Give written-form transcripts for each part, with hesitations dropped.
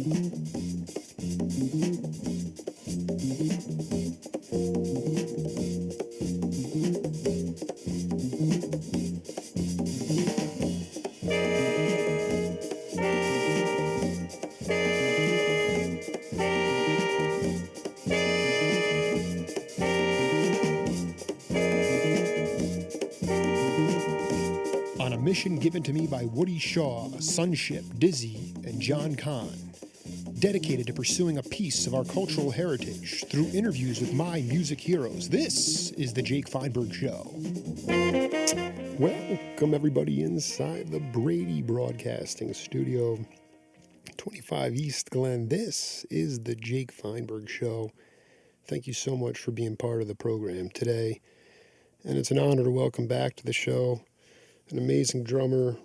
On a mission given to me by Woody Shaw, Sunship, Dizzy, and John Kahn, dedicated to pursuing a piece of our cultural heritage through interviews with my music heroes, this is the Jake Feinberg Show. Welcome everybody inside the Brady Broadcasting Studio, 25 East Glen. This is the Jake Feinberg Show. Thank you so much for being part of the program today. And it's an honor to welcome back to the show an amazing drummer,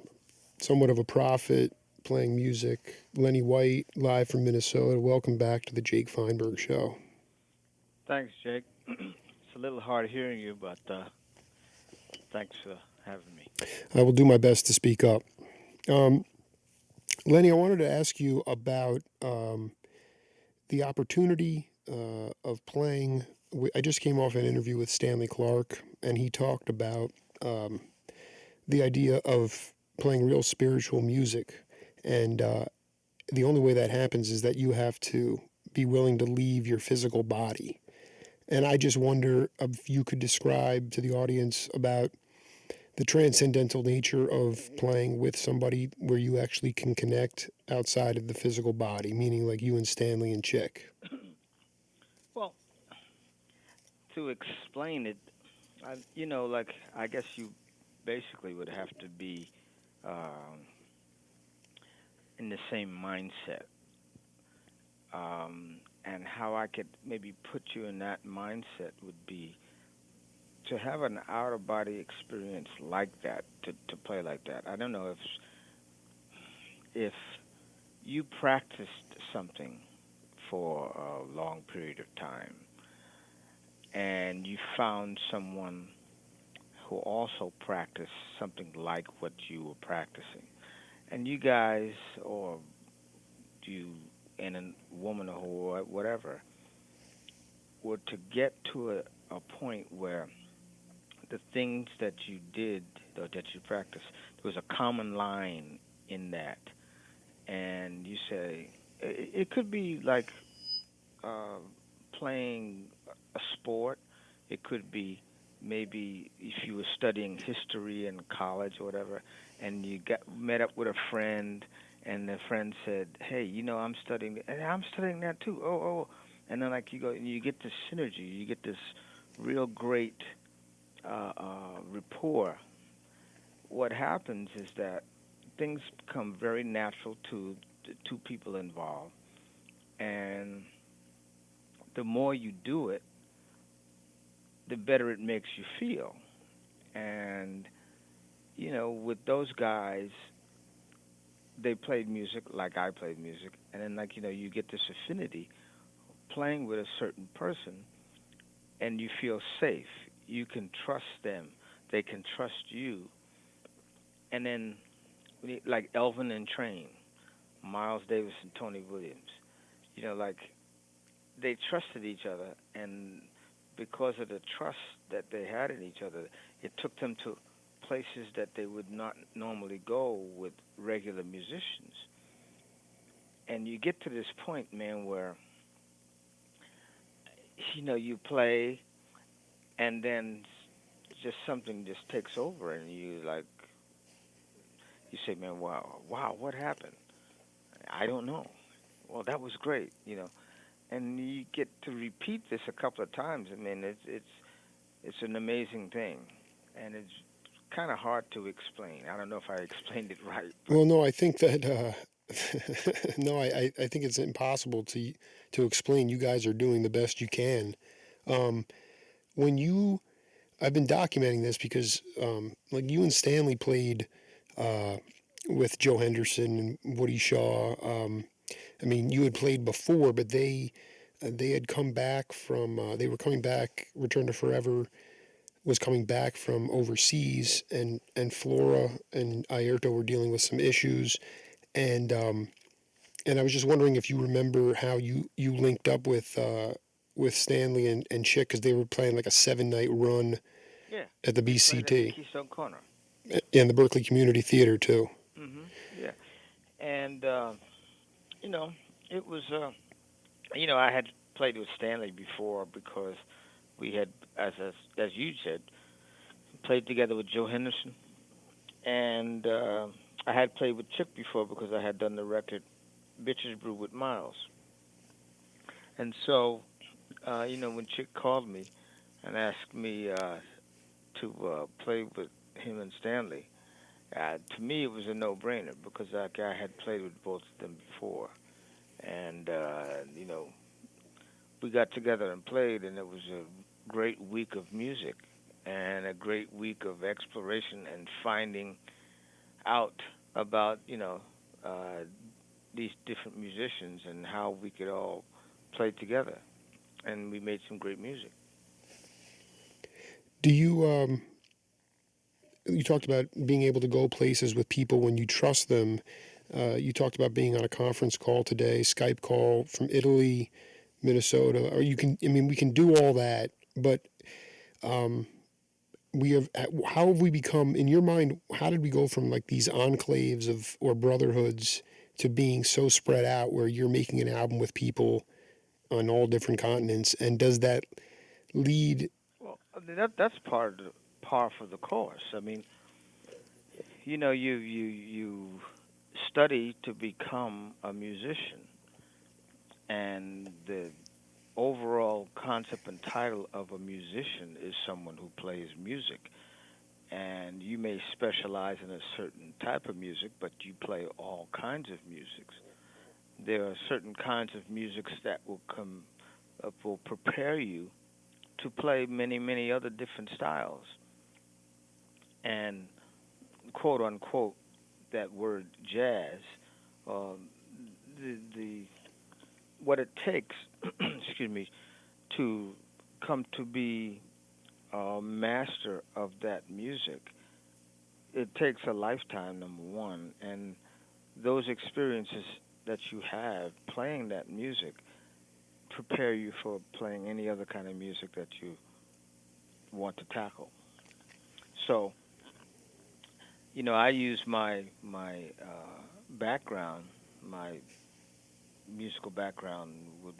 somewhat of a prophet, playing music, Lenny White, live from Minnesota. Welcome back to the Jake Feinberg Show. Thanks, Jake. It's a little hard hearing you, but thanks for having me. I will do my best to speak up. Lenny, I wanted to ask you about the opportunity of playing. I just came off an interview with Stanley Clark, and he talked about the idea of playing real spiritual music. And the only way that happens is that you have to be willing to leave your physical body. And I just wonder if you could describe to the audience about the transcendental nature of playing with somebody where you actually can connect outside of the physical body, meaning like you and Stanley and Chick. Well, to explain it, I guess you basically would have to be in the same mindset. And how I could maybe put you in that mindset would be to have an out-of-body experience like that, to play like that. I don't know if you practiced something for a long period of time and you found someone who also practiced something like what you were practicing, and you guys, or you and a woman or whatever, were to get to a point where the things that you did or that you practiced, there was a common line in that, and you say, it could be like playing a sport. It could be maybe if you were studying history in college or whatever, and you met up with a friend, and the friend said, "Hey, I'm studying, and I'm studying that too." Oh, and then like you go and you get this synergy, you get this real great rapport. What happens is that things become very natural to the two people involved, and the more you do it, the better it makes you feel. And, with those guys, they played music like I played music. And then, you get this affinity playing with a certain person, and you feel safe. You can trust them. They can trust you. And then, like Elvin and Train, Miles Davis and Tony Williams, they trusted each other, and because of the trust that they had in each other, it took them to places that they would not normally go with regular musicians. And you get to this point, man, where, you play, and then just something just takes over, and you say, man, wow, what happened? I don't know. Well, that was great, And you get to repeat this a couple of times. I mean, it's an amazing thing, and it's kind of hard to explain. I don't know if I explained it right. Well, no, I think that no, I think it's impossible to explain. You guys are doing the best you can. I've been documenting this because like you and Stanley played with Joe Henderson and Woody Shaw. I mean, you had played before, but they had come back from, they were coming back, Return to Forever was coming back from overseas, and Flora and Airto were dealing with some issues, and And I was just wondering if you remember how you linked up with Stanley and Chick because they were playing like a 7 night run Yeah, at the we played at the BCT Keystone Corner. and the Berkeley Community Theater too. Yeah, and you know, it was I had played with Stanley before because we had, as you said, played together with Joe Henderson, and I had played with Chick before because I had done the record "Bitches Brew" with Miles, and so when Chick called me and asked me to play with him and Stanley, to me it was a no-brainer because I had played with both of them before, and we got together and played, and it was a great week of music and a great week of exploration and finding out about uh, these different musicians and how we could all play together, and we made some great music. Do you talked about being able to go places with people when you trust them. You talked about being on a conference call today, Skype call from Italy, Minnesota, or you can. I mean, we can do all that, but we have. How have we become? In your mind, how did we go from like these enclaves of or brotherhoods to being so spread out, where you're making an album with people on all different continents, and does that lead? Well, I mean, that's par for the course. I mean, you study to become a musician, and the overall concept and title of a musician is someone who plays music. And you may specialize in a certain type of music, but you play all kinds of musics. There are certain kinds of musics that will prepare you to play many other different styles. And quote unquote, that word jazz, um, the what it takes, excuse me, to come to be a master of that music, it takes a lifetime, number one, and those experiences that you have playing that music prepare you for playing any other kind of music that you want to tackle. So, I use my background, my musical background with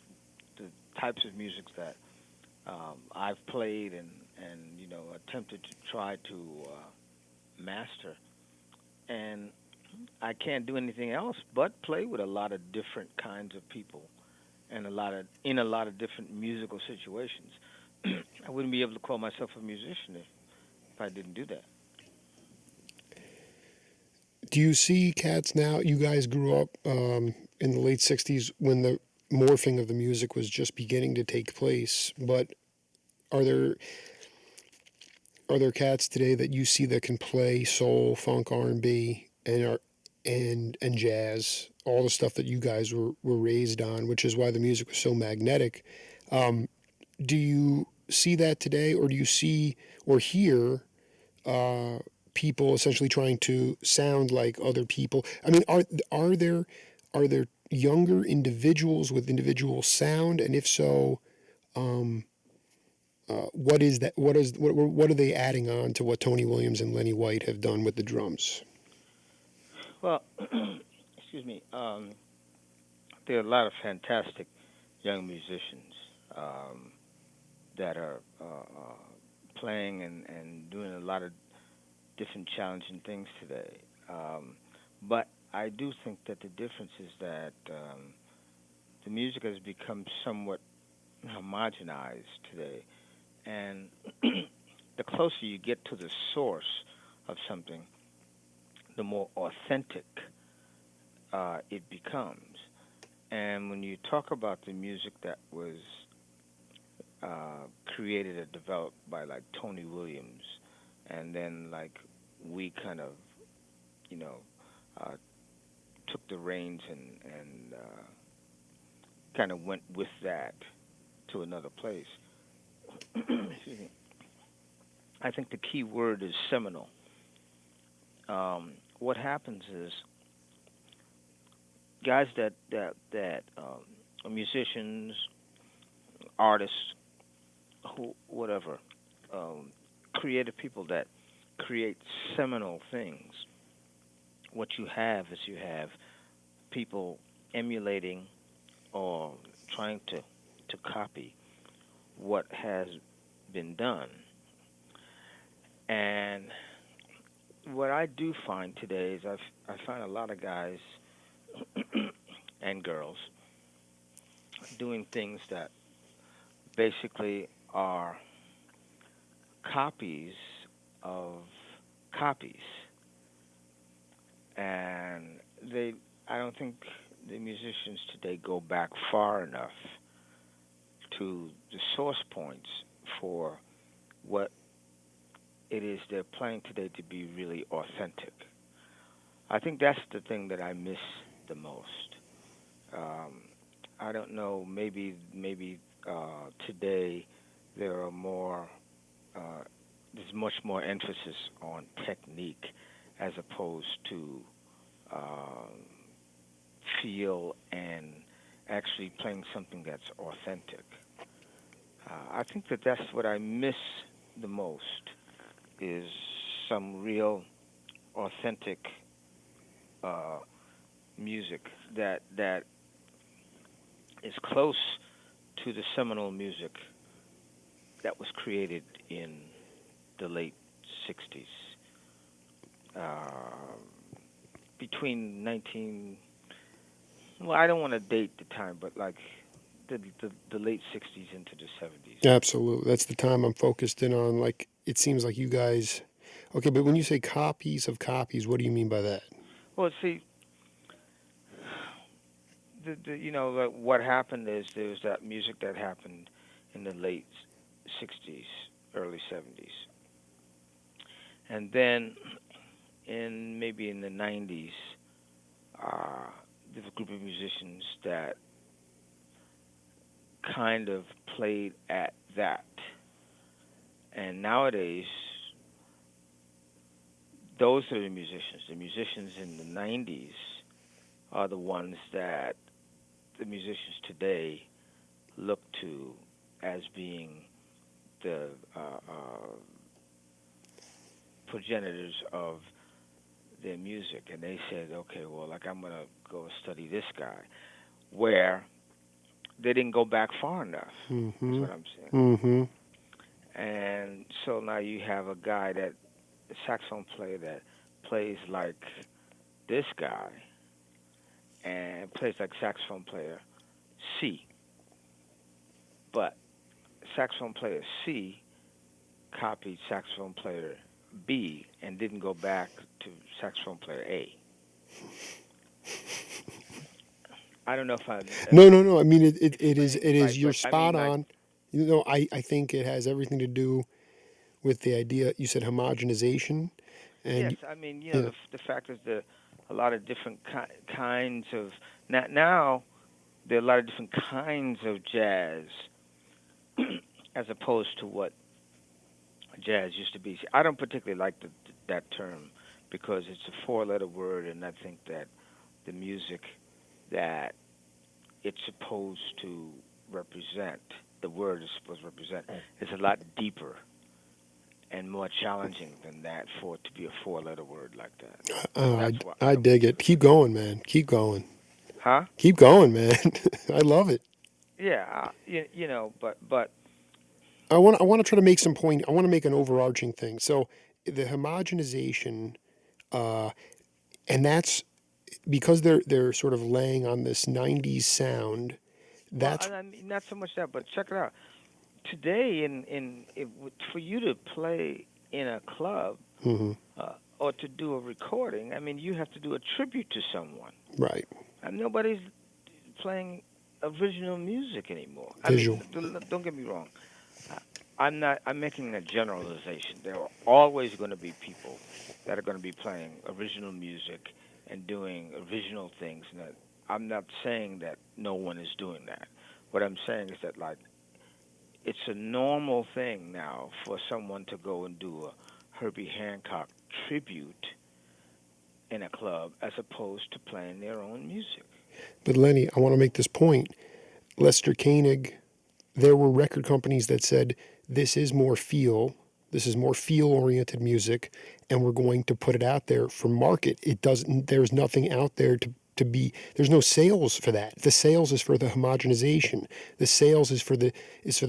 the types of music that I've played and attempted to try to master, and I can't do anything else but play with a lot of different kinds of people and a lot of different musical situations. I wouldn't be able to call myself a musician if I didn't do that. Do you see cats now? You guys grew up in the late '60s when the morphing of the music was just beginning to take place. But are there are there cats today that you see that can play soul, funk, R&B, and jazz, all the stuff that you guys were raised on, which is why the music was so magnetic. Do you see that today, or do you see or hear people essentially trying to sound like other people? I mean, are there younger individuals with individual sound, and if so, what is that? What are they adding on to what Tony Williams and Lenny White have done with the drums? Well, excuse me. There are a lot of fantastic young musicians um, that are playing and doing a lot of different challenging things today. But I do think that the difference is that the music has become somewhat homogenized today, and the closer you get to the source of something, the more authentic it becomes. And when you talk about the music that was created and developed by like Tony Williams, and then like we kind of, you know, uh, took the reins and kind of went with that to another place. Excuse me. I think the key word is seminal. What happens is guys that musicians, artists, who whatever, creative people that create seminal things. What you have is you have people emulating or trying to copy what has been done. And what I do find today is I find a lot of guys and girls doing things that basically are copies of copies, and they I don't think the musicians today go back far enough to the source points for what it is they're playing today to be really authentic. I think that's the thing that I miss the most. Um, I don't know. Maybe today there are more. Uh, there's much more emphasis on technique as opposed to um, feel and actually playing something that's authentic. I think that that's what I miss the most is some real authentic uh, music that is close to the seminal music that was created in the late '60s, uh, between 19. Well, I don't want to date the time, but like the late '60s into the '70s. Absolutely. That's the time I'm focused in on. Like, it seems like you guys. Okay, but when you say copies of copies, what do you mean by that? Well, see, like what happened is there was that music that happened in the late '60s, early '70s, and then in maybe in the '90s, uh, there's a group of musicians that kind of played at that, and nowadays, those are the musicians. The musicians in the '90s are the ones that the musicians today look to as being the progenitors of their music, and they said, okay, well, like I'm gonna go study this guy, where they didn't go back far enough. Is Mm-hmm. what I'm saying. Mm-hmm. And so now you have a guy that a saxophone player that plays like this guy and plays like saxophone player C, but saxophone player C copied saxophone player B and didn't go back to saxophone player A. I don't know if I'm No, no, no. I mean, explaining it it is. right, You're but I spot mean, like, on. I think it has everything to do with the idea. You said homogenization, yes, and I mean, yeah, the fact is there a lot of different kinds of now there are a lot of different kinds of jazz as opposed to what jazz used to be. See, I don't particularly like that term because it's a four-letter word, and I think that the music that it's supposed to represent, the word is supposed to represent, is a lot deeper and more challenging than that for it to be a four-letter word like that. So I that's why I I don't dig particularly it. like Keep going, man. Keep going. it. Huh? Keep going, man. I love it. Yeah, but I want to try to make some point. I want to make an overarching thing. So the homogenization, uh, and that's because they're sort of laying on this '90s sound. well, That's I mean, not so much that, but check it out. Today, for you to play in a club mhm, or to do a recording, I mean, you have to do a tribute to someone, right. and nobody's playing original music anymore. I Visual. mean, don't get me wrong. I- I'm not. I'm making a generalization. There are always going to be people that are going to be playing original music and doing original things. And that I'm not saying that no one is doing that. What I'm saying is that like it's a normal thing now for someone to go and do a Herbie Hancock tribute in a club as opposed to playing their own music. But Lenny, I want to make this point. Lester Koenig, there were record companies that said this is more feel, this is more feel-oriented music, and we're going to put it out there for market. It doesn't. There's nothing out there to be. There's no sales for that. The sales is for the homogenization. The sales is for the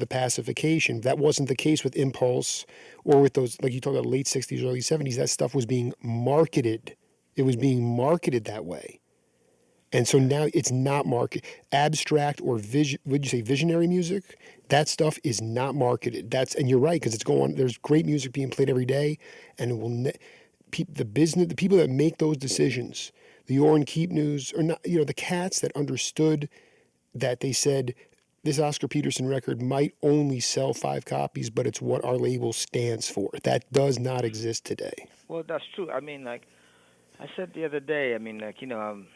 pacification. That wasn't the case with Impulse or with those, like you talked about, late '60s, early '70s. That stuff was being marketed. It was being marketed that way. And so now it's not market abstract or vision. Would you say visionary music? That stuff is not marketed. That's and you're right because it's going. There's great music being played every day, and it will. The business, the people that make those decisions, the Orrin Keep News, or not, the cats that understood that they said this Oscar Peterson record might only sell 5 copies, but it's what our label stands for. That does not exist today. Well, that's true. I mean, like I said the other day, I mean, like, I'm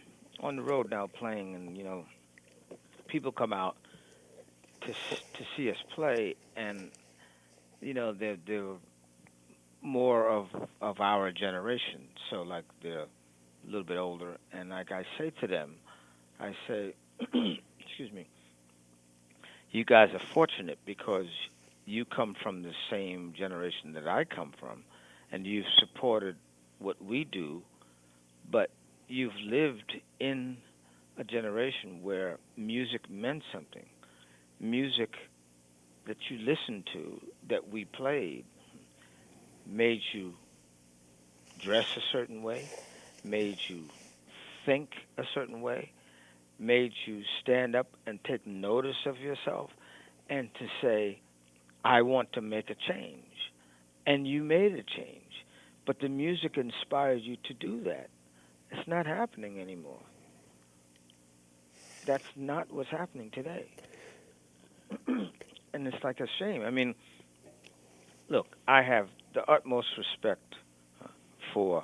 on the road now playing, and people come out to see us play, and they're more of our generation, so like they're a little bit older, and like I say to them, I say, excuse me, you guys are fortunate because you come from the same generation that I come from, and you've supported what we do, but you've lived in a generation where music meant something. Music that you listened to, that we played, made you dress a certain way, made you think a certain way, made you stand up and take notice of yourself and to say, I want to make a change. And you made a change. But the music inspired you to do that. It's not happening anymore. That's not what's happening today. And it's like a shame. I mean, look, I have the utmost respect for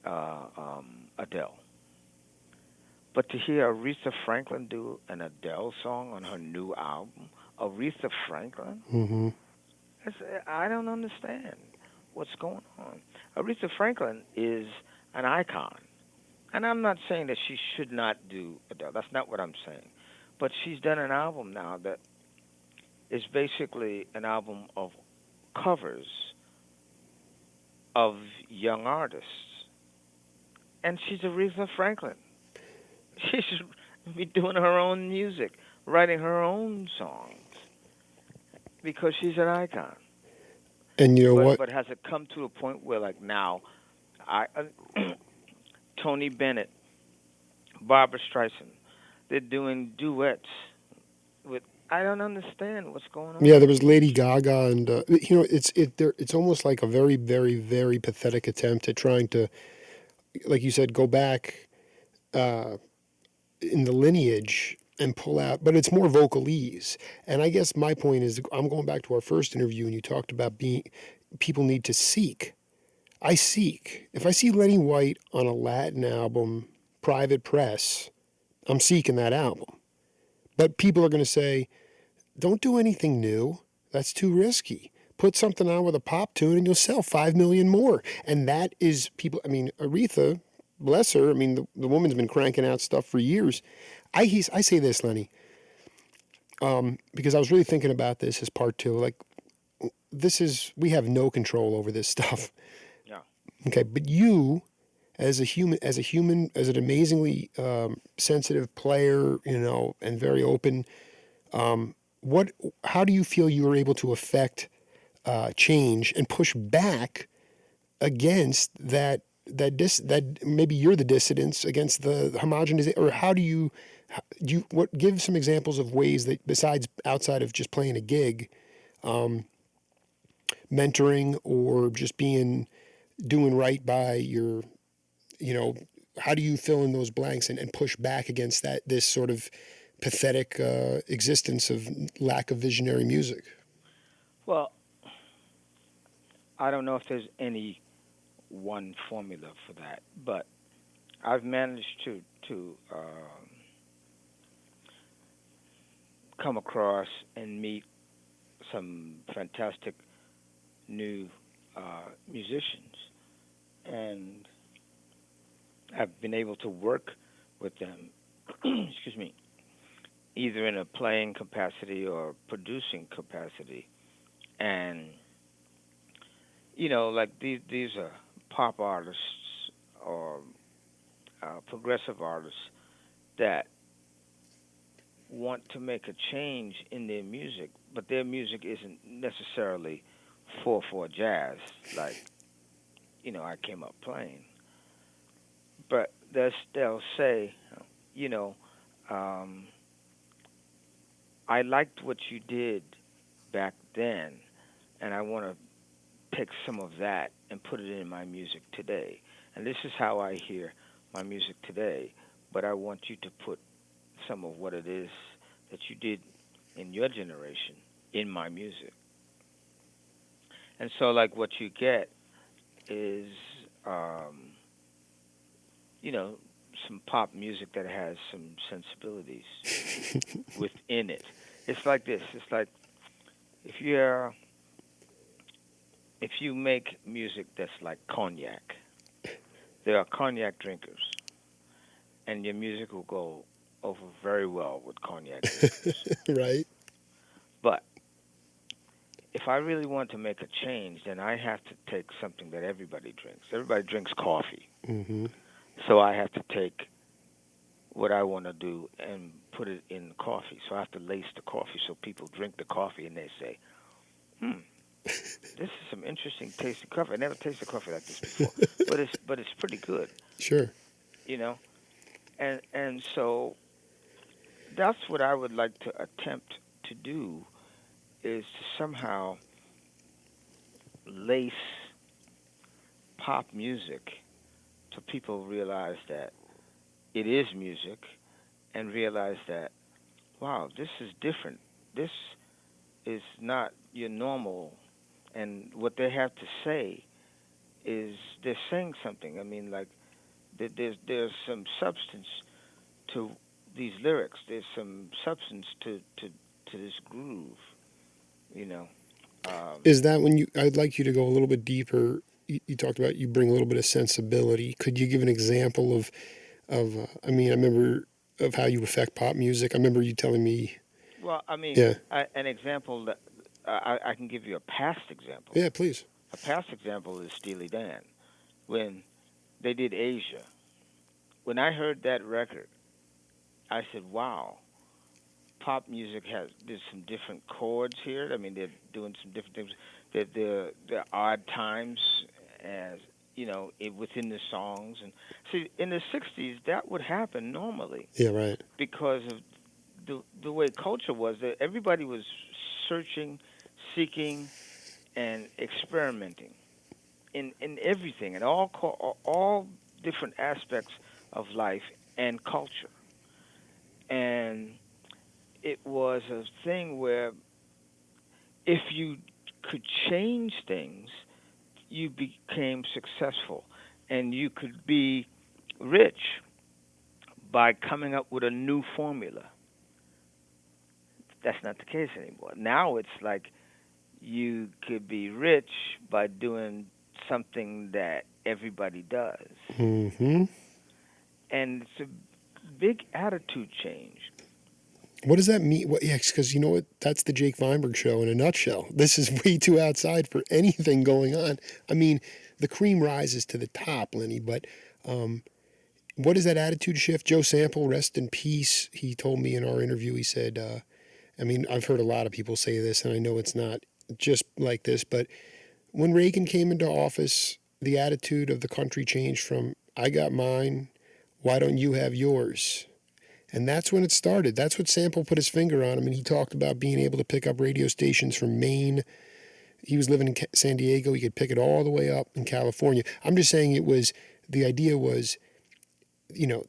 Adele. But to hear Aretha Franklin do an Adele song on her new album, Aretha Franklin, Mm-hmm. I don't understand what's going on. Aretha Franklin is an icon. And I'm not saying that she should not do Adele. That's not what I'm saying. But she's done an album now that is basically an album of covers of young artists. And she's Aretha Franklin. She should be doing her own music, writing her own songs, because she's an icon. And you know what? But has it come to a point where, like, now, I Tony Bennett, Barbara Streisand, they're doing duets with. I don't understand what's going on. Yeah, there was Lady Gaga, and it's almost like a very, very, very pathetic attempt at trying to, like you said, go back in the lineage and pull out, but it's more vocalese. And I guess my point is, I'm going back to our first interview, and you talked about people need to seek. I seek. If I see Lenny White on a Latin album, Private Press, I'm seeking that album. But people are going to say, don't do anything new. That's too risky. Put something on with a pop tune and you'll sell 5 million more. And that is people. I mean, Aretha, bless her. I mean, the woman's been cranking out stuff for years. I say this, Lenny, because I was really thinking about this as part two. Like, we have no control over this stuff. Yeah. Okay. But you, as a human, as an amazingly sensitive player, and very open, what? How do you feel you were able to affect change and push back against that maybe you're the dissidents against the homogenization, or how do you give some examples of ways that besides outside of just playing a gig, mentoring or just doing right by your, how do you fill in those blanks and push back against this sort of pathetic existence of lack of visionary music? Well, I don't know if there's any one formula for that, but I've managed to come across and meet some fantastic new musicians, and I've been able to work with them excuse me, either in a playing capacity or producing capacity. And like these are pop artists or progressive artists that want to make a change in their music, but their music isn't necessarily 4/4 jazz like I came up playing. But they'll say, you know, um, I liked what you did back then, and I want to take some of that and put it in my music today. And this is how I hear my music today, but I want you to put some of what it is that you did in your generation in my music. And so, like, what you get is, um, you know, some pop music that has some sensibilities within it. It's like this. It's like if you're if you make music that's like cognac. There are cognac drinkers, and your music will go over very well with cognac drinkers. Right? But if I really want to make a change, then I have to take something that everybody drinks. Everybody drinks coffee. Mm-hmm. So I have to take what I want to do and put it in coffee. So I have to lace the coffee so people drink the coffee and they say, "Hmm, this is some interesting tasting coffee. I never tasted coffee like this before, but it's pretty good, Sure. you know." And so that's what I would like to attempt to do is to somehow lace pop music so people realize that it is music and realize that, wow, this is different. This is not your normal. And what they have to say is they're saying something. I mean, like there's some substance to these lyrics. There's some substance to this groove. You know. Um, Is that when I'd like you to go a little bit deeper. You talked about you bring a little bit of sensibility. Could you give an example I mean, I remember of how you affect pop music. I remember you telling me, well, I mean, yeah, an example that I can give you a past example. yeah, please. A past example is Steely Dan when they did Asia. When I heard that record, I said, "Wow, pop music has there's some different chords here. I mean, they're doing some different things. They're odd times as within the songs. And see, in the '60s, that would happen normally Yeah, right. because of the way culture was. That everybody was searching, seeking, and experimenting in everything, in all different aspects of life and culture. And it was a thing where if you could change things, you became successful, and you could be rich by coming up with a new formula. That's not the case anymore. Now it's like you could be rich by doing something that everybody does. Mm-hmm. And it's a big attitude change. What does that mean? What? Yeah, because you know what? That's the Jake Weinberg show in a nutshell. This is way too outside for anything going on. I mean, the cream rises to the top, Lenny. But what is that attitude shift? Joe Sample, rest in peace. He told me in our interview. He said, I mean, I've heard a lot of people say this, and I know it's not just like this, but when Reagan came into office, the attitude of the country changed from "I got mine, why don't you have yours?" And that's when it started. That's what Sample put his finger on. I mean, he talked about being able to pick up radio stations from Maine. He was living in San Diego. He could pick it all the way up in California. I'm just saying the idea was,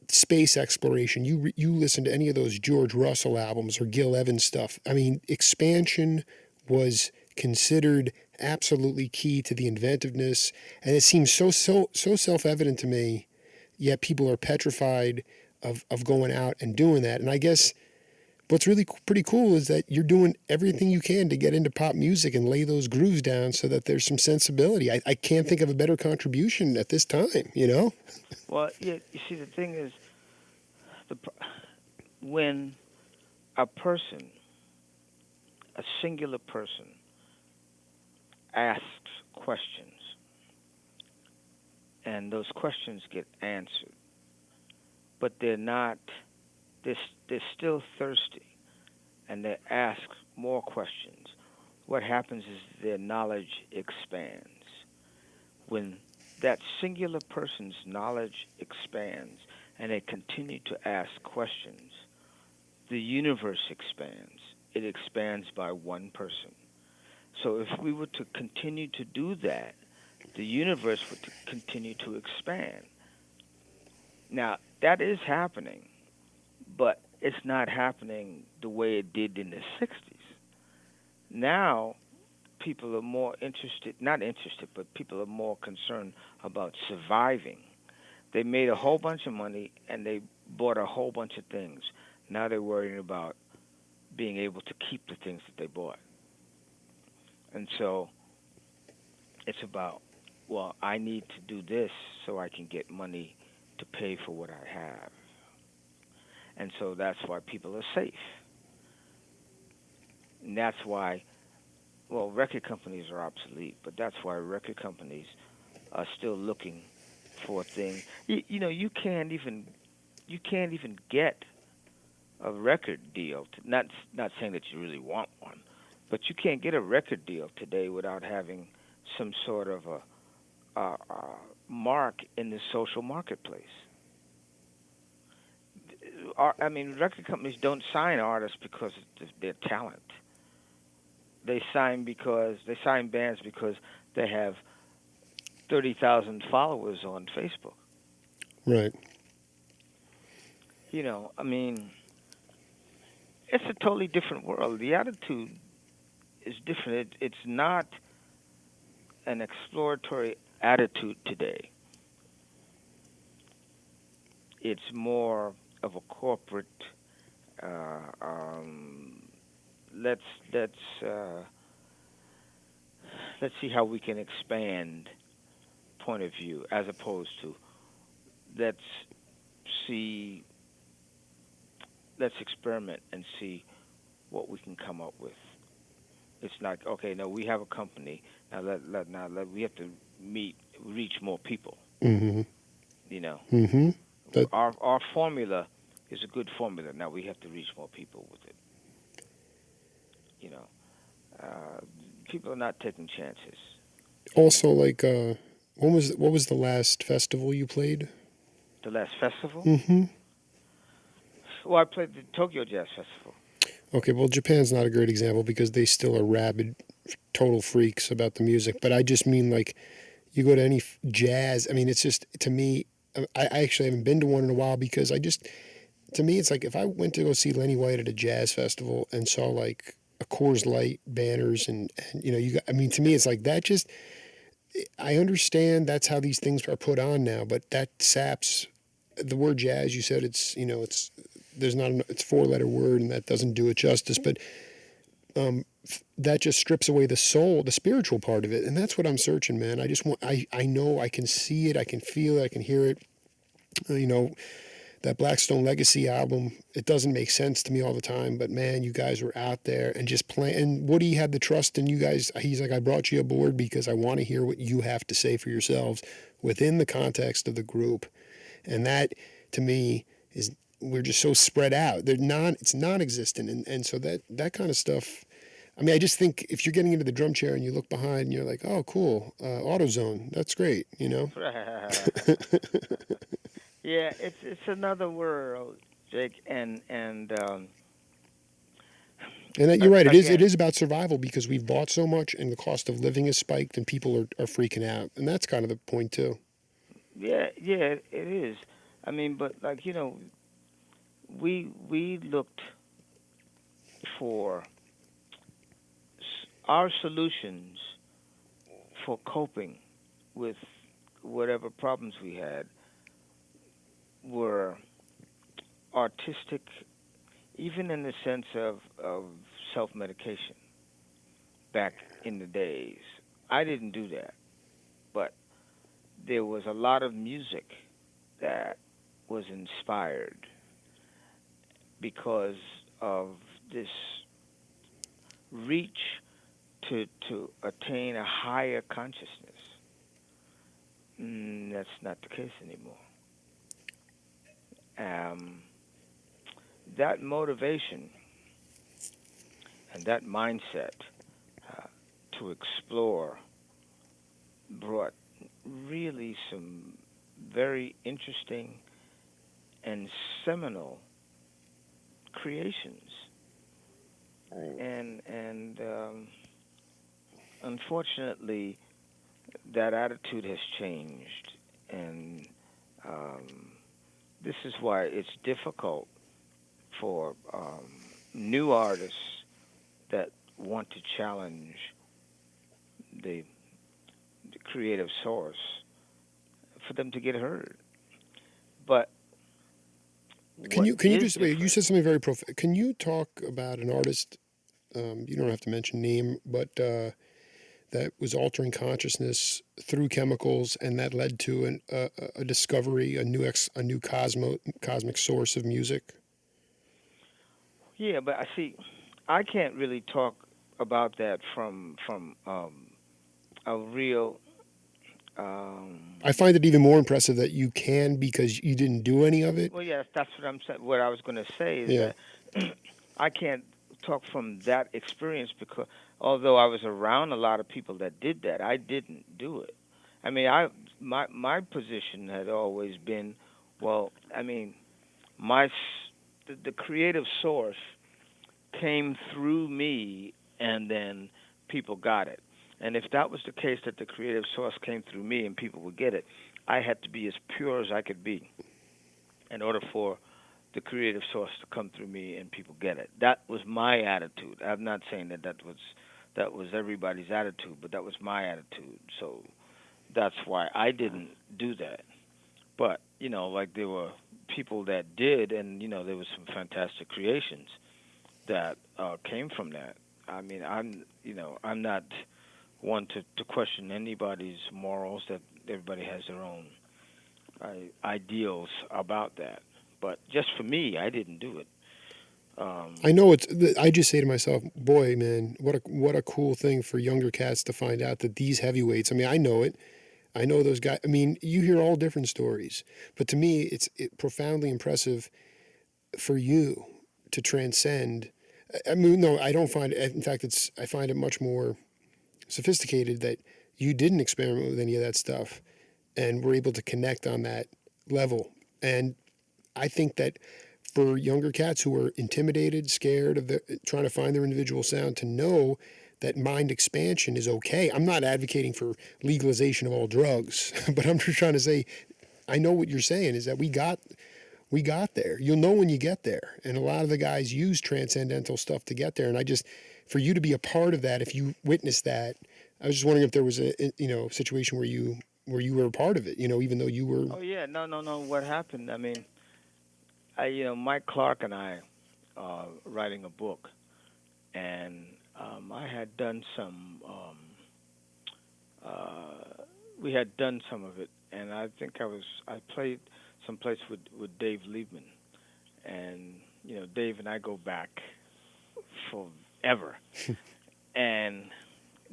space exploration. You listen to any of those George Russell albums or Gil Evans stuff. I mean, expansion was considered absolutely key to the inventiveness, and it seems so self-evident to me, yet people are petrified of going out and doing that. And I guess what's really pretty cool is that you're doing everything you can to get into pop music and lay those grooves down so that there's some sensibility. I can't think of a better contribution at this time, you know? Well, yeah, you see, the thing is, the when a person, a singular person, asks questions and those questions get answered, but they're still thirsty and they ask more questions, what happens is their knowledge expands. When that singular person's knowledge expands and they continue to ask questions, the universe expands. It expands by one person. So if we were to continue to do that, the universe would continue to expand. Now, that is happening, but it's not happening the way it did in the 60s. Now, people are more interested, not interested, but people are more concerned about surviving. They made a whole bunch of money and they bought a whole bunch of things. Now they're worrying about being able to keep the things that they bought. And so it's about, well, I need to do this so I can get money to pay for what I have. And so that's why people are safe. And that's why, well, record companies are obsolete, but that's why record companies are still looking for things. You know, you can't even get a record deal. Not saying that you really want one, but you can't get a record deal today without having some sort of a mark in the social marketplace. I mean, record companies don't sign artists because of their talent. They sign bands because they have 30,000 followers on Facebook. Right. I mean, it's a totally different world. The attitude is different. It's not an exploratory attitude today. It's more of a corporate. Uh, um, let's let's uh, let's see how we can expand point of view, as opposed to let's see, let's experiment and see what we can come up with. It's like, okay, no, we have a company now. We have to reach more people. Mm-hmm. You know, Mm-hmm. That our formula is a good formula. Now we have to reach more people with it. You know, uh, people are not taking chances also anymore. like what was the last festival you played? The last festival, Mm-hmm. well, I played the Tokyo Jazz Festival. Okay, well, Japan's not a great example because they still are rabid, total freaks about the music. But I just mean like you go to any jazz. I mean, it's just to me. I actually haven't been to one in a while because I just to me it's like if I went to go see Lenny White at a jazz festival and saw like a Coors Light banners and you got, I mean to me it's like that just I understand that's how these things are put on now, but that saps the word jazz. You said it's there's not it's four-letter word and that doesn't do it justice, but that just strips away the soul, the spiritual part of it, and that's what I'm searching, man. I just want I know I can see it, I can feel it, I can hear it. You know, that Blackstone Legacy album, it doesn't make sense to me all the time, but man, you guys were out there and just playing. And Woody had the trust in you guys. He's like, I brought you aboard because I want to hear what you have to say for yourselves within the context of the group. And that, to me, is we're just so spread out. It's non-existent, and so that kind of stuff. I mean, I just think if you're getting into the drum chair and you look behind and you're like, oh, cool, AutoZone, that's great, you know. Yeah, it's another world, Jake, and And that you're right. It again, is about survival because we've bought so much and the cost of living has spiked and people are freaking out. And that's kind of the point too. yeah, it is. I mean, but like we looked for our solutions for coping with whatever problems we had were artistic, even in the sense of self medication back in the days. I didn't do that, but there was a lot of music that was inspired because of this reach to attain a higher consciousness. That's not the case anymore. Um, that motivation and that mindset uh, to explore brought really some very interesting and seminal creations. And unfortunately, that attitude has changed, and um, this is why it's difficult for new artists that want to challenge the, the creative source for them to get heard. But Can what you is just wait? You different? said something very profound. Can you talk about an artist? You don't have to mention name, but that was altering consciousness through chemicals, and that led to a discovery, a new cosmic source of music. Yeah, but I see, I can't really talk about that from a real. Um, I find it even more impressive that you can because you didn't do any of it. well, yes, that's what I'm saying. What I was going to say is Yeah, that I can't talk from that experience because although I was around a lot of people that did that, I didn't do it. I mean, my position had always been, well, I mean, the creative source came through me, and then people got it. And if that was the case, that the creative source came through me and people would get it, I had to be as pure as I could be in order for the creative source to come through me and people get it. That was my attitude. I'm not saying that was everybody's attitude, but that was my attitude. So that's why I didn't do that. But like there were people that did, and there was some fantastic creations that came from that. I mean, I'm not one to question anybody's morals. That everybody has their own ideals about that. But just for me, I didn't do it. I know it's. I just say to myself, boy, man, what a cool thing for younger cats to find out that these heavyweights. I mean, I know it. I know those guys. I mean, you hear all different stories, but to me, it's profoundly impressive for you to transcend. I mean, no, I don't find it. In fact, I find it much more sophisticated that you didn't experiment with any of that stuff and were able to connect on that level. And I think that for younger cats who are intimidated, scared of trying to find their individual sound, to know that mind expansion is okay. I'm not advocating for legalization of all drugs, but I'm just trying to say I know what you're saying is that we got there. You'll know when you get there. And a lot of the guys use transcendental stuff to get there. And for you to be a part of that, if you witnessed that, I was just wondering if there was a situation where you were a part of it. Even though you were. Oh yeah, no, no, no. What happened? I mean, Mike Clark and I writing a book, and I had done some. We had done some of it, and I think I played someplace with Dave Liebman, and Dave and I go back forever, and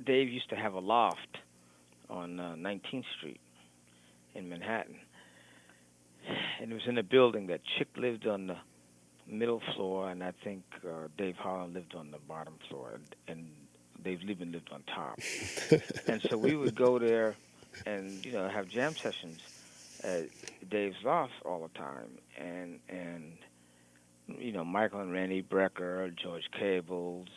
Dave used to have a loft on 19th Street in Manhattan, and it was in a building that Chick lived on the middle floor, and I think Dave Holland lived on the bottom floor, and Dave Liebman lived on top. And so we would go there and have jam sessions at Dave's loft all the time, and Michael and Randy Brecker, George Cables,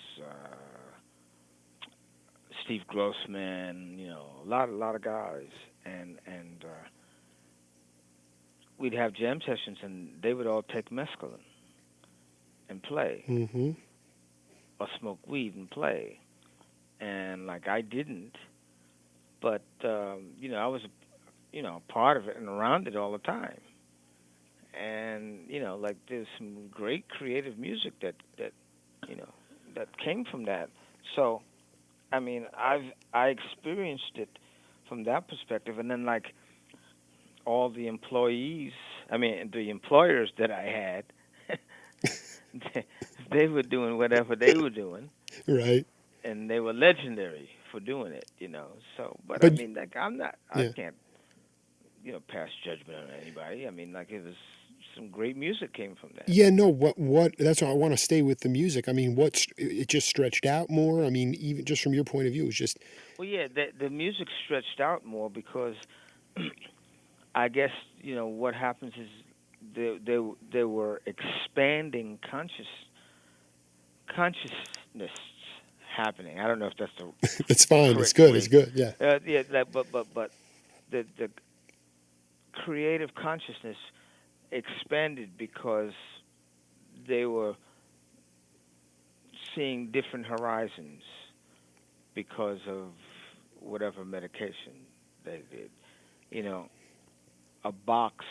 Steve Grossman, a lot of guys, and we'd have jam sessions, and they would all take mescaline and play, Mm-hmm. or smoke weed and play, and like I didn't, but I was part of it and around it all the time, and like there's some great creative music that you know that came from that. So I mean, I experienced it from that perspective, and then like all the employees, I mean the employers that I had, they were doing whatever they were doing, Right. and they were legendary for doing it, you know. So, but I But mean, like, I'm not, I yeah. can't, pass judgment on anybody. I mean, like, it was some great music came from that. Yeah, no, what that's why I want to stay with the music. I mean, what's it just stretched out more? I mean, even just from your point of view, it's just Well, yeah, the music stretched out more because I guess what happens is they were expanding consciousness happening. I don't know if that's the it's fine. It's correct good. It's way. good. Yeah. Yeah, like, but the creative consciousness expanded because they were seeing different horizons because of whatever medication they did. You know, a box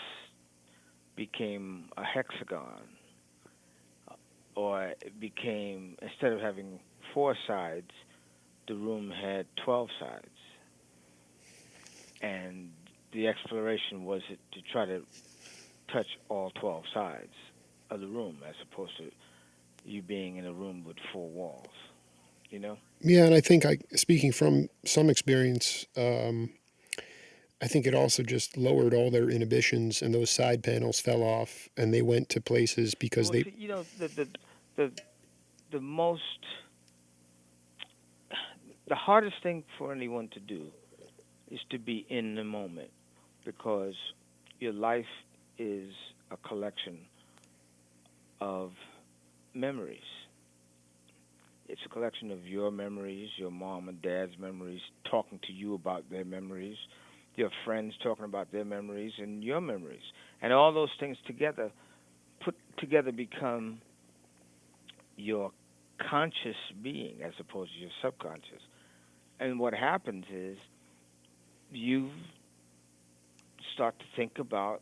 became a hexagon, or it became, instead of having four sides, the room had 12 sides. And the exploration was to try to touch all 12 sides of the room as opposed to you being in a room with four walls, you know? Yeah, and I think speaking from some experience, I think it also just lowered all their inhibitions, and those side panels fell off, and they went to places because Well, they. see, the the most the hardest thing for anyone to do is to be in the moment because your life is a collection of memories. It's a collection of your memories, your mom and dad's memories, talking to you about their memories, your friends talking about their memories, and your memories. And all those things together, put together, become your conscious being as opposed to your subconscious. And what happens is you start to think about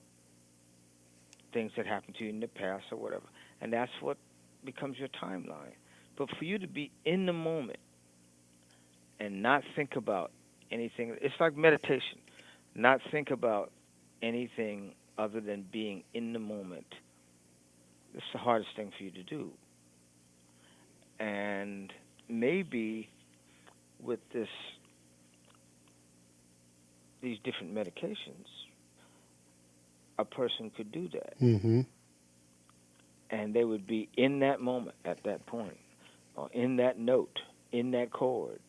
things that happened to you in the past or whatever. And that's what becomes your timeline. But for you to be in the moment and not think about anything, it's like meditation. Not think about anything other than being in the moment. It's the hardest thing for you to do. And maybe with these different medications, a person could do that. Mm-hmm. And they would be in that moment at that point, or in that note, in that chord.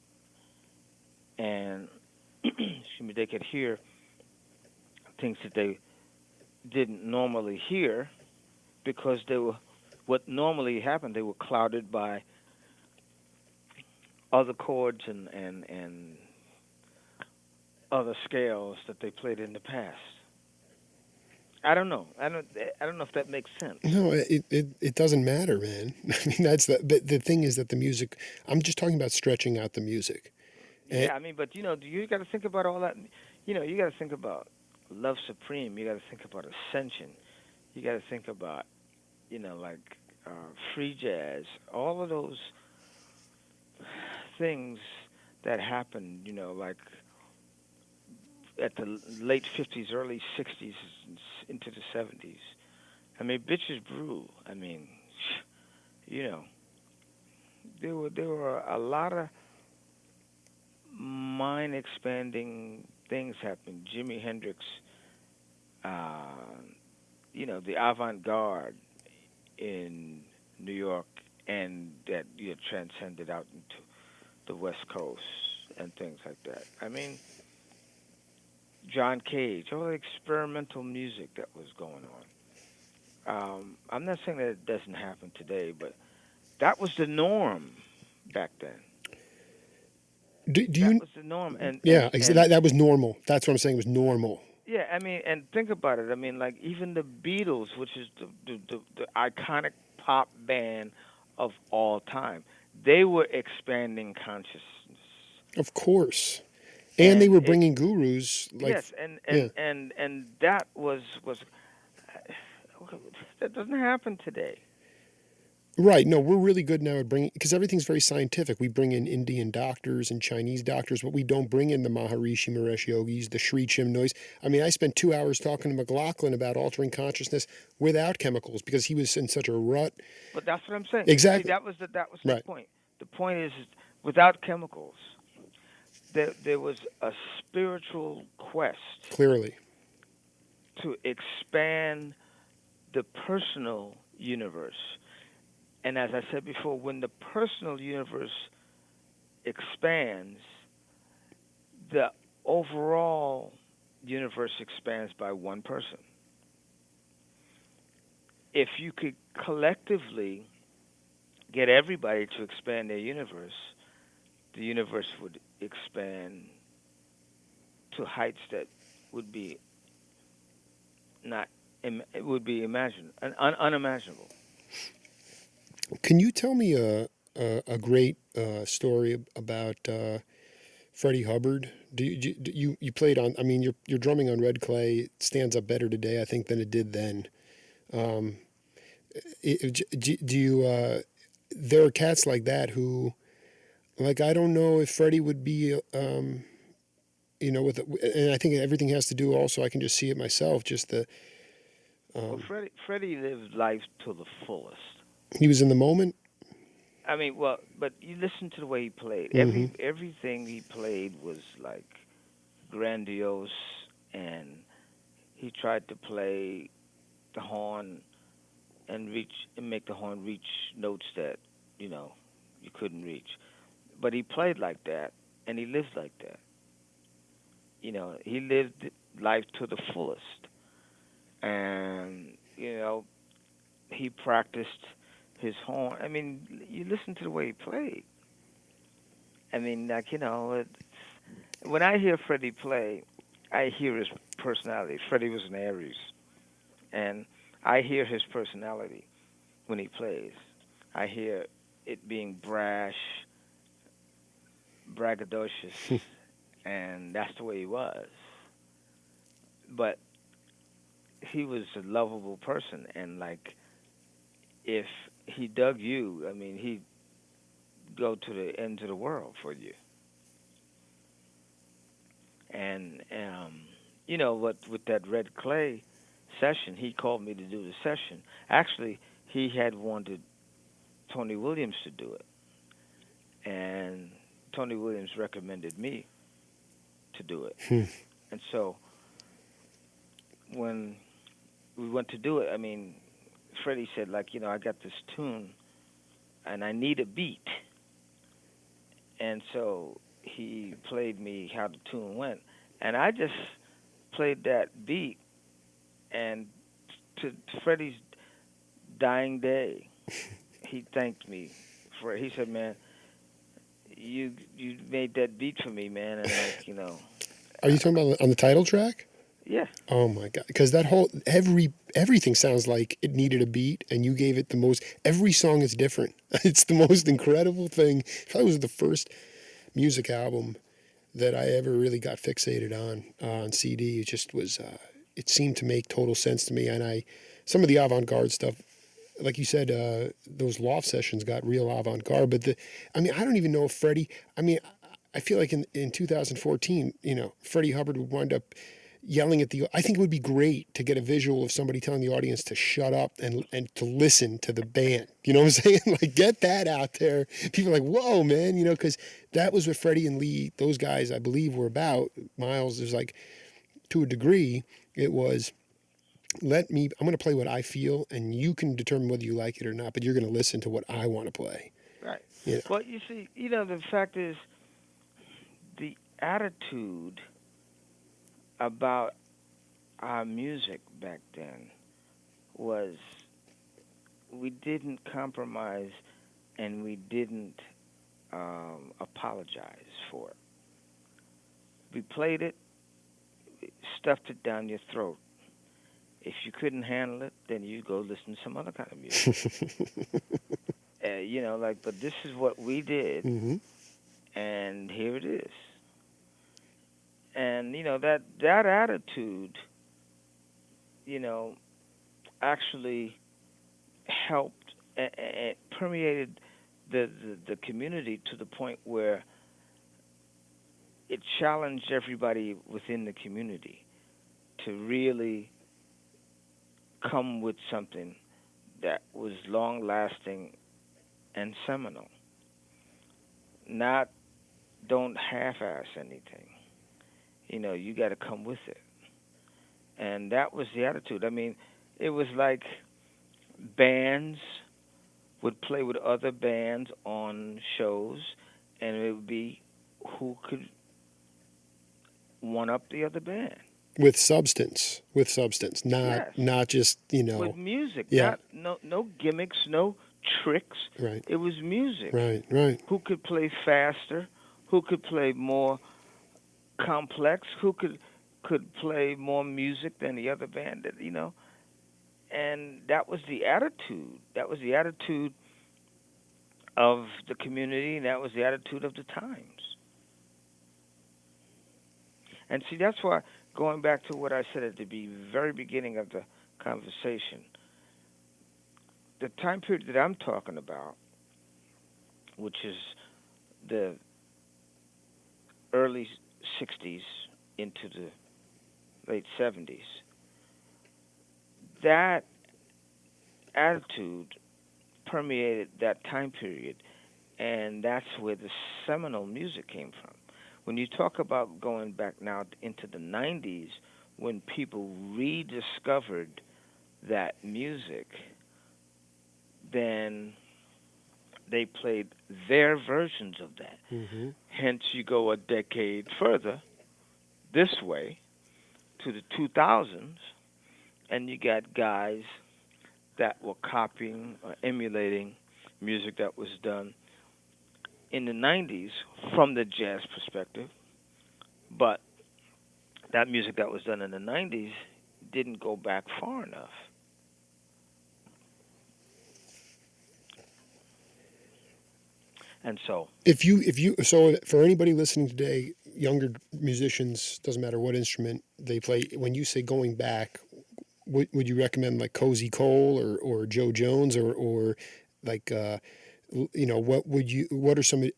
And excuse me, they could hear things that they didn't normally hear because they were what normally happened, they were clouded by other chords and other scales that they played in the past. I don't know. I don't know if that makes sense. No, it doesn't matter, man. I mean, that's the thing is that the music. I'm just talking about stretching out the music. And Yeah, I mean, but you got to think about all that. You got to think about Love Supreme. You got to think about Ascension. You got to think about like free jazz. All of those things that happened. Like at the late '50s, early '60s, into the '70s. I mean, bitches brew. I mean, you know, there were a lot of mind expanding things happening. Jimi Hendrix, uh, the avant garde in New York, and that transcended out into the West Coast and things like that. I mean, John Cage, all the experimental music that was going on. I'm not saying that it doesn't happen today, but that was the norm back then. do That you? was the norm, and Yeah, and and that was normal. That's what I'm saying was normal. yeah, I mean, and think about it. I mean, like even the Beatles, which is the iconic pop band of all time, they were expanding consciousness, Of course. And they and were it bringing gurus like, yes, and yeah, and and and that was that doesn't happen today. Right. No, we're really good now at bringing, because everything's very scientific. We bring in Indian doctors and Chinese doctors, but we don't bring in the Maharishi Mahesh yogis, the Sri Chinmoys. I mean, I spent 2 hours talking to McLaughlin about altering consciousness without chemicals because he was in such a rut. But that's what I'm saying. See, Exactly. that was the Right. point. The point is, without chemicals, there was a spiritual quest Clearly. to expand the personal universe. And as I said before, when the personal universe expands, the overall universe expands by one person. If you could collectively get everybody to expand their universe, the universe would expand to heights that would be not it would be unimaginable. Can you tell me a great story about Freddie Hubbard? You played on? I mean, you're drumming on red clay. It stands up better today, I think, than it did then. Um, do you? There are cats like that who, like, I don't know if Freddie would be. With and I think everything has to do. Also, I can just see it myself. Just the Well, um, Freddie lived life to the fullest. he was in the moment. I mean, well, but you listen to the way he played. Mm-hmm. Everything he played was like grandiose, and he tried to play the horn and make the horn reach notes that you know you couldn't reach. But he played like that, and he lived like that. He lived life to the fullest, and he practiced his horn. I mean, you listen to the way he played. I mean, like when I hear Freddie play, I hear his personality. Freddie was an Aries, and I hear his personality when he plays. I hear it being brash, braggadocious, and that's the way he was. But he was a lovable person, and like if he dug you, I mean, he'd go to the ends of the world for you. And what with that red clay session, he called me to do the session. Actually, he had wanted Tony Williams to do it, and Tony Williams recommended me to do it. Hmm. And so when we went to do it, I mean, Freddie said, like, I got this tune and I need a beat. And so he played me how the tune went. And I just played that beat. And to Freddie's dying day, he thanked me for it. He said, "Man, you made that beat for me, man." And Are you talking about on the title track? yeah, Oh my god! Because that whole everything sounds like it needed a beat, and you gave it the most. Every song is different. It's the most incredible thing. Probably was the first music album that I ever really got fixated on CD. It just was. It seemed to make total sense to me, and some of the avant-garde stuff, like you said, those loft sessions got real avant-garde. But I mean, I don't even know if Freddie. I mean, I feel like in 2014, Freddie Hubbard would wind up yelling at the. I think it would be great to get a visual of somebody telling the audience to shut up and to listen to the band. You know what I'm saying? Like, get that out there. People are like, whoa, man, because that was what Freddie and Lee, those guys, I believe, were about. Miles is like, to a degree, it was, I'm going to play what I feel, and you can determine whether you like it or not, but you're going to listen to what I want to play. right. You know? Well, you see, the fact is, the attitude about our music back then was we didn't compromise and we didn't apologize for it. We played it, stuffed it down your throat. If you couldn't handle it, then you go listen to some other kind of music. But this is what we did, Mm-hmm. and here it is. And that attitude, you know, actually helped and permeated the community to the point where it challenged everybody within the community to really come with something that was long lasting and seminal. Not don't half ass anything. You got to come with it. And that was the attitude. I mean, it was like bands would play with other bands on shows, and it would be who could one up the other band. with substance, not Yes, not just with music, yeah, not no gimmicks, no tricks. right, It was music. right, right. Who could play faster? Who could play more complex? Who could play more music than the other band? And that was the attitude. That was the attitude of the community, and that was the attitude of the times. And see, that's why, going back to what I said at the very beginning of the conversation, the time period that I'm talking about, which is the early 60s into the late 70s, that attitude permeated that time period, and that's where the seminal music came from. When you talk about going back now into the 90s, when people rediscovered that music, then they played their versions of that. Hmm. Hence, you go a decade further this way to the 2000s, and you got guys that were copying or emulating music that was done in the 90s from the jazz perspective, but that music that was done in the 90s didn't go back far enough. And so, If you so for anybody listening today, younger musicians, doesn't matter what instrument they play, when you say going back, would you recommend like Cozy Cole or Joe Jones or like what are some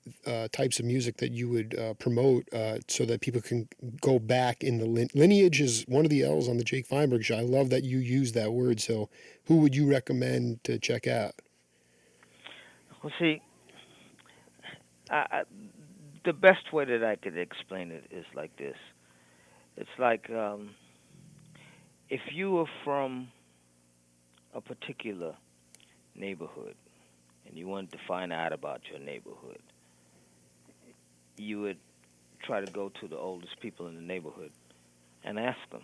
types of music that you would promote so that people can go back in the lineage is one of the L's on the Jake Feinberg show. I love that you use that word. So who would you recommend to check out? well, see, I, the best way that I could explain it is like this. It's like if you were from a particular neighborhood and you wanted to find out about your neighborhood, you would try to go to the oldest people in the neighborhood and ask them.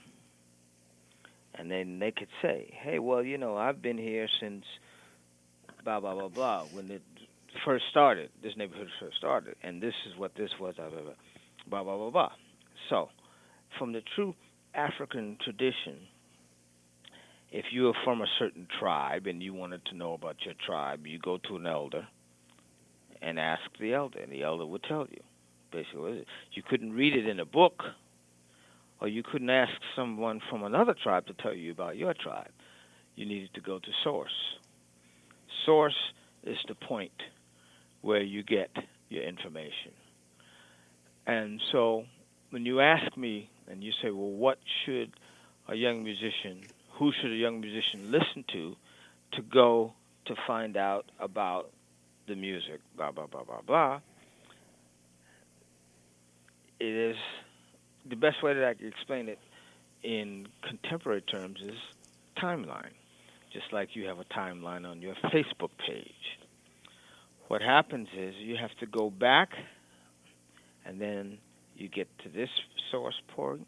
And then they could say, hey, well, I've been here since blah, blah, blah, blah, when it first started, this neighborhood first started, and this is what this was, blah, blah, blah, blah, blah, blah, blah. So, from the true African tradition, if you were from a certain tribe and you wanted to know about your tribe, you go to an elder and ask the elder, and the elder would tell you basically what it is. You couldn't read it in a book, or you couldn't ask someone from another tribe to tell you about your tribe. You needed to go to source. Source is the point where you get your information. And so when you ask me and you say, well, who should a young musician listen to go to find out about the music, blah, blah, blah, blah, blah, it is the best way that I can explain it in contemporary terms is timeline. Just like you have a timeline on your Facebook page. What happens is you have to go back, and then you get to this source point,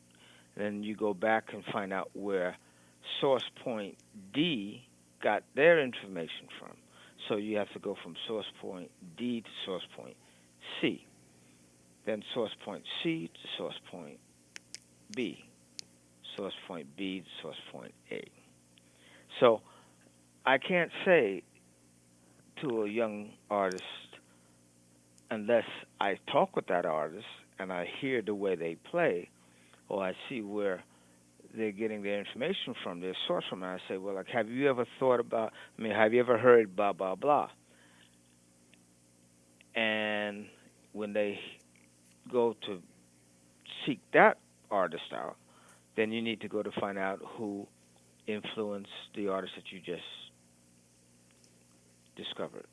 and then you go back and find out where source point D got their information from. So you have to go from source point D to source point C, then source point C to source point B, source point B to source point A. So I can't say to a young artist unless I talk with that artist and I hear the way they play, or I see where they're getting their information from, their source from, and I say, well, like, have you ever heard blah, blah, blah? And when they go to seek that artist out, then you need to go to find out who influenced the artist that you just discovered.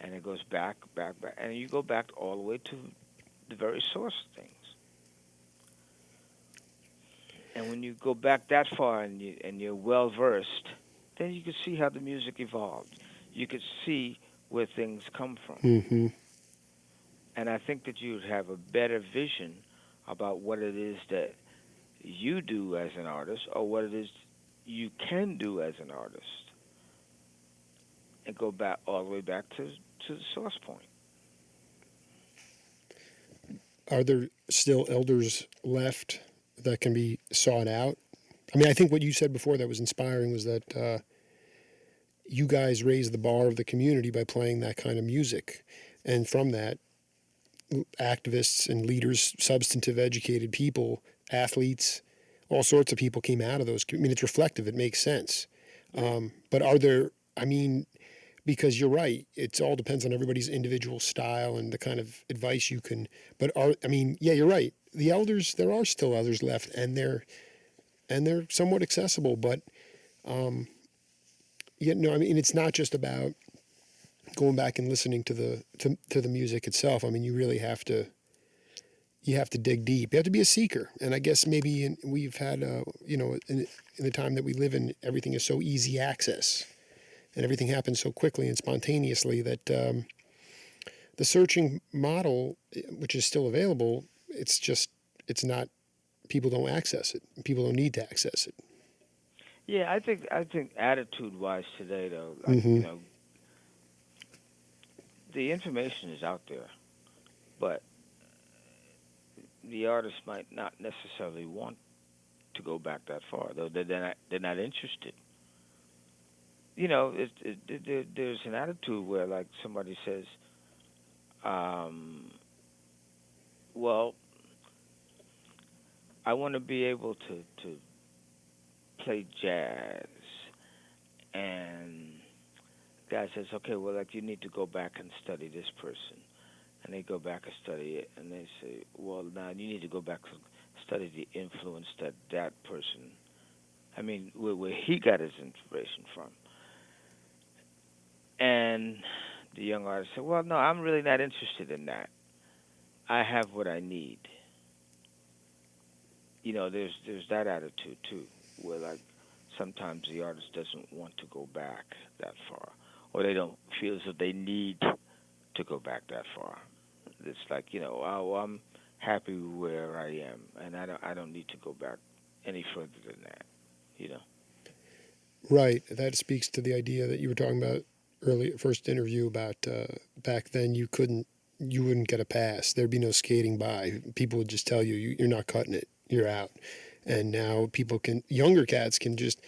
And it goes back, back, back, and you go back all the way to the very source of things. And when you go back that far and you're well versed, then you can see how the music evolved. You could see where things come from. Mm-hmm. And I think that you'd have a better vision about what it is that you do as an artist or what it is you can do as an artist and go back all the way back to the source point. Are there still elders left that can be sought out? I mean, I think what you said before that was inspiring was that you guys raised the bar of the community by playing that kind of music. And from that, activists and leaders, substantive, educated people, athletes, all sorts of people came out of those. I mean, it's reflective. It makes sense. Yeah. But are there, I mean, because you're right, it all depends on everybody's individual style and the kind of advice you can. But I mean, yeah, you're right. The elders, there are still elders left, and they're somewhat accessible. But I mean, it's not just about going back and listening to the music itself. I mean, you have to dig deep. You have to be a seeker. And I guess maybe we've had, in the time that we live in, everything is so easy access and everything happens so quickly and spontaneously that the searching model, which is still available, it's not, people don't access it. People don't need to access it. Yeah, I think attitude wise today though, like, Mm-hmm. the information is out there, but the artist might not necessarily want to go back that far, though they're not interested. There's an attitude where like somebody says, um, "Well, I want to be able to play jazz," and guy says, "Okay, well, like you need to go back and study this person," and they go back and study it, and they say, "Well, now you need to go back to study the influence that person." I mean, where he got his inspiration from. And the young artist said, "Well, no, I'm really not interested in that. I have what I need." There's that attitude too, where like sometimes the artist doesn't want to go back that far, or they don't feel as if they need to go back that far. It's like oh, well, I'm happy where I am, and I don't need to go back any further than that. You know. Right. That speaks to the idea that you were talking about early first interview about back then you wouldn't get a pass. There'd be no skating by. People would just tell you're not cutting it. You're out. And now younger cats can just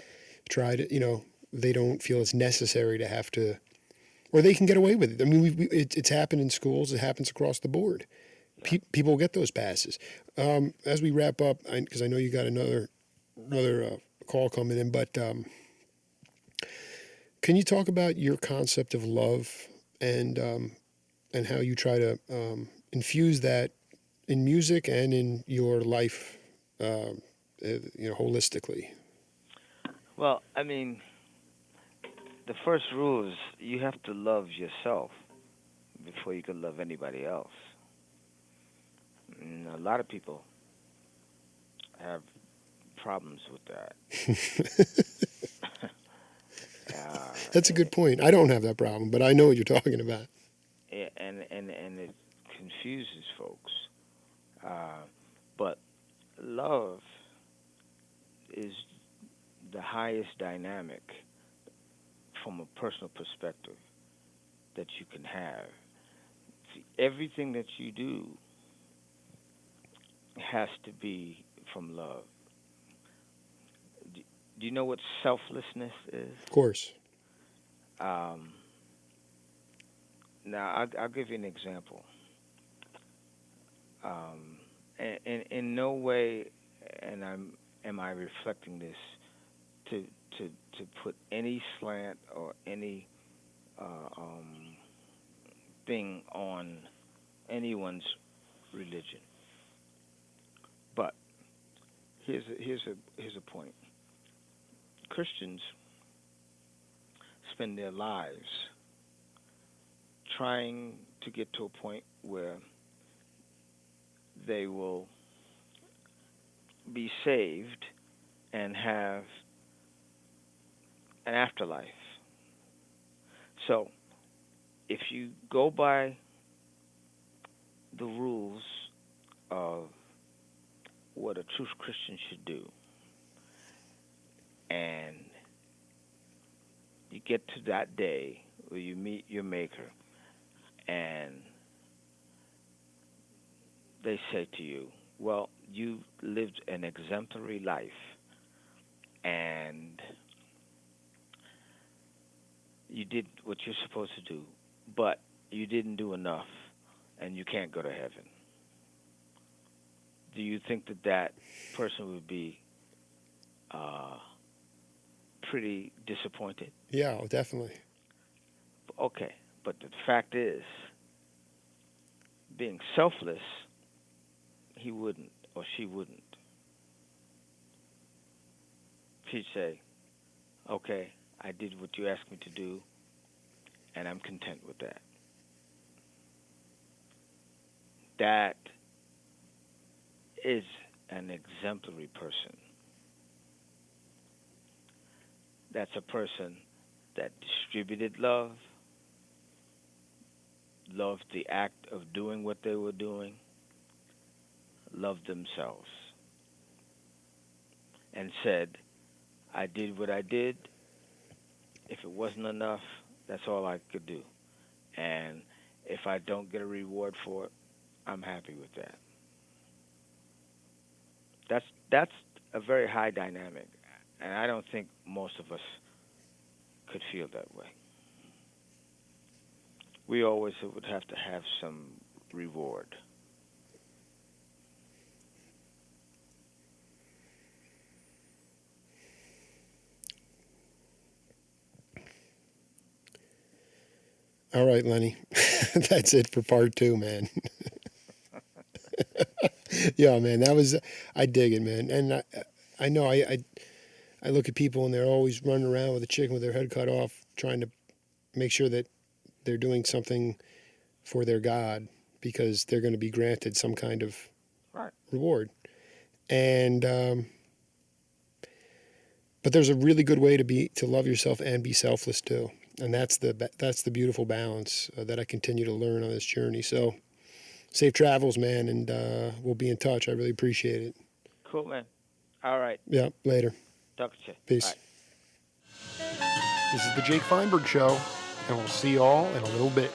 try to, they don't feel it's necessary to have to, or they can get away with it. I mean, it's happened in schools. It happens across the board. Yeah. People get those passes. As we wrap up, because I know you got another call coming in, but can you talk about your concept of love and and how you try to infuse that in music and in your life, holistically? Well, I mean, the first rule is you have to love yourself before you can love anybody else. And a lot of people have problems with that. That's a good point. I don't have that problem, but I know what you're talking about. And it confuses folks. Uh, but love is the highest dynamic from a personal perspective that you can have. See, everything that you do has to be from love. Do you know what selflessness is? Of course. Um, Now, I'll give you an example. In no way, and am I reflecting this to to put any slant or any uh, um, stepping on anyone's religion. But here's a point. Christians spend their lives trying to get to a point where they will be saved and have an afterlife. So, if you go by the rules of what a true Christian should do, and you get to that day where you meet your Maker, and they say to you, well, you lived an exemplary life, and you did what you're supposed to do, but you didn't do enough, and you can't go to heaven. Do you think that that person would be uh, pretty disappointed? Yeah, definitely. Okay, but the fact is, being selfless, he wouldn't or she wouldn't. She'd say, okay, I did what you asked me to do, and I'm content with that. That is an exemplary person. That's a person that distributed love, loved the act of doing what they were doing, loved themselves, and said, I did what I did. If it wasn't enough, that's all I could do. And if I don't get a reward for it, I'm happy with that. That's a very high dynamic, and I don't think most of us could feel that way. We always would have to have some reward. All right, Lenny. That's it for part two, man. Yeah, man. I dig it, man. And I know I look at people and they're always running around with a chicken with their head cut off, trying to make sure that they're doing something for their God because they're going to be granted some kind of Right. reward. And but there's a really good way to love yourself and be selfless too, and that's the beautiful balance that I continue to learn on this journey. So safe travels, man, and we'll be in touch. I really appreciate it. Cool, man. All right. Yeah, later. Talk to you. Peace. Bye. This is the Jake Feinberg Show, and we'll see y'all in a little bit.